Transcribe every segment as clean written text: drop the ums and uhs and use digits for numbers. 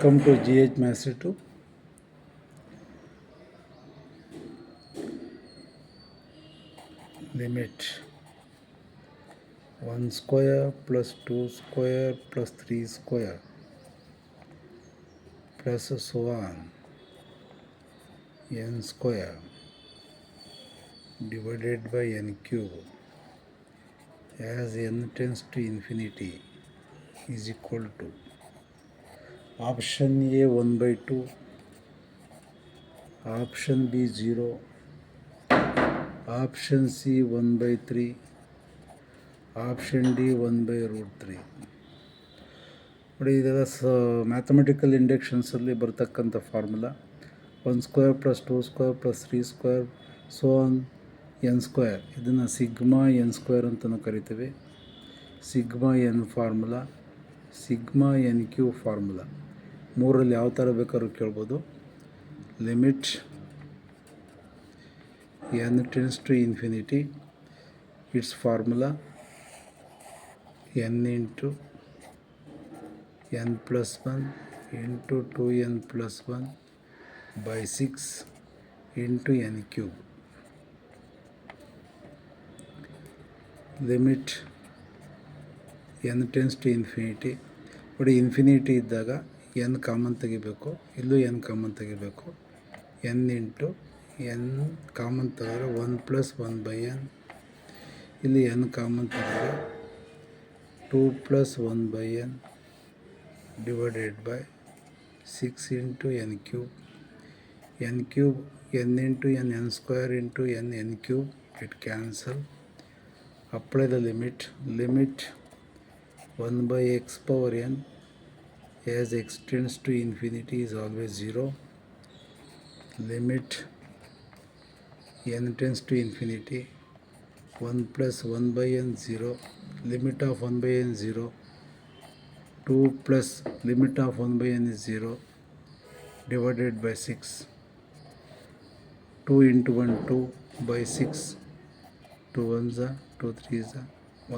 Come to GH Master 2. Limit 1 square plus 2 square plus 3 square plus so on n square divided by n cube as n tends to infinity is equal to option A 1 by 2, option B 0, option C 1 by 3, option D 1 by root 3. ನೋಡಿ, ಇದೆಲ್ಲ mathematical ಇಂಡಕ್ಷನ್ಸಲ್ಲಿ ಬರ್ತಕ್ಕಂಥ formula 1 square plus 2 square plus 3 square so on N square. ಇದನ್ನು sigma N square ಅಂತಲೂ ಕರಿತೀವಿ. Sigma N formula, sigma N cube formula, ಮೂರಲ್ಲಿ ಯಾವ ಥರ ಬೇಕಾದ್ರೂ ಕೇಳ್ಬೋದು. Limit N tends to infinity, it's formula N into n plus 1 into 2n plus 1 by 6 into n cube. Limit n tends to infinity. ನೋಡಿ, infinity ಇದ್ದಾಗ n common ತೆಗಿಬೇಕು, ಇಲ್ಲೂ n common ತೆಗಿಬೇಕು. n ಇಂಟು n ಕಾಮನ್ ತೆಗೆದ್ರೆ 1 plus 1 by n, ಇಲ್ಲಿ n common ತೆಗೆದ್ರೆ 2 plus 1 by n divided by 6 into n cube. n cube, n into n, n square into n, n cube, it cancel. Apply the limit. Limit 1 by x power n as x tends to infinity is always 0. Limit n tends to infinity, 1 plus 1 by n 0. Limit of 1 by n 0. 2 plus limit of 1 by n is 0 divided by 6. 2 into 1 2 by 6. 2 1s are 2 3s are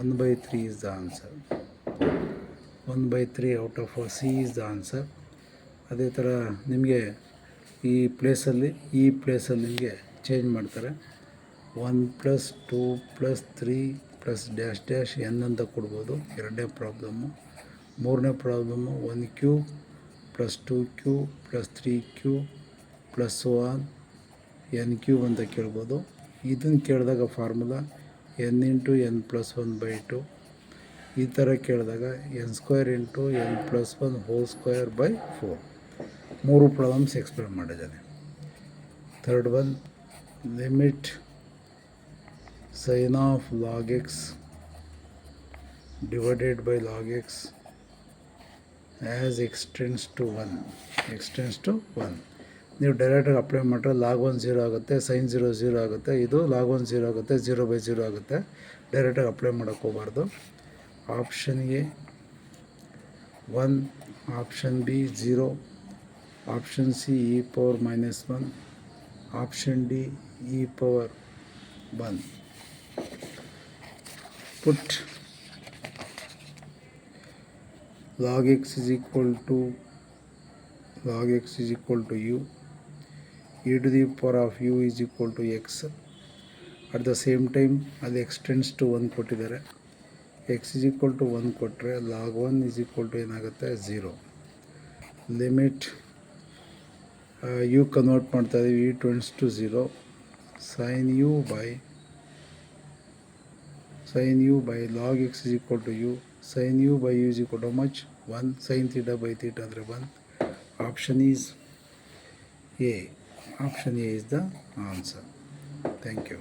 1 by 3 is the answer. 1 by 3 out of C is the answer. ಅದೇ ಥರ ನಿಮಗೆ ಈ ಪ್ಲೇಸಲ್ಲಿ ನಿಮಗೆ change ಮಾಡ್ತಾರೆ. 1 plus 2 plus 3 plus dash dash N ಅಂತ ಕೊಡ್ಬೋದು. ಎರಡನೇ ಪ್ರಾಬ್ಲಮ್ಮು. ಮೂರನೇ problem 1 cube plus 2 cube plus 3 cube plus so on N cube ಅಂತ ಕೇಳ್ಬೋದು. ಇದನ್ನು ಕೇಳಿದಾಗ formula N into N plus 1 by 2. ಈ ಥರ ಕೇಳಿದಾಗ N square into N plus 1 whole square by 4. ಮೂರು ಪ್ರಾಬ್ಲಮ್ಸ್ ಎಕ್ಸ್ಪ್ಲೇನ್ ಮಾಡಿದ್ದಾನೆ. Third one, limit sine of log X divided by log X as X tends to 1. ನೀವು ಡೈರೆಕ್ಟಾಗಿ apply ಮಾಡಿದ್ರೆ log 1 0 ಆಗುತ್ತೆ, sign 0 0 ಆಗುತ್ತೆ. ಇದು ಲಾಗ್ 1 0 ಆಗುತ್ತೆ, 0 ಬೈ 0 ಆಗುತ್ತೆ. ಡೈರೆಕ್ಟಾಗಿ ಅಪ್ಲೈ ಮಾಡೋಕ್ಕೆ ಹೋಗಬಾರ್ದು. Option A 1, option B 0, option C E power -1, option D E power 1. Put log x is equal to u, e to the power of u is equal to x. At the same time ಅದು x tends to 1 ಕೊಟ್ಟಿದ್ದಾರೆ. x is equal to 1 ಕೊಟ್ಟರೆ log 1 is equal to ಏನಾಗುತ್ತೆ 0. Limit u convert ಮಾಡ್ತಾ ಇದ್ದೀವಿ, e tends to 0. sin u by log x is equal to u. sin u by u is equal to how much? 1. sin theta by theta ಅಂದರೆ 1. Option is A. Option A is the answer. Thank you.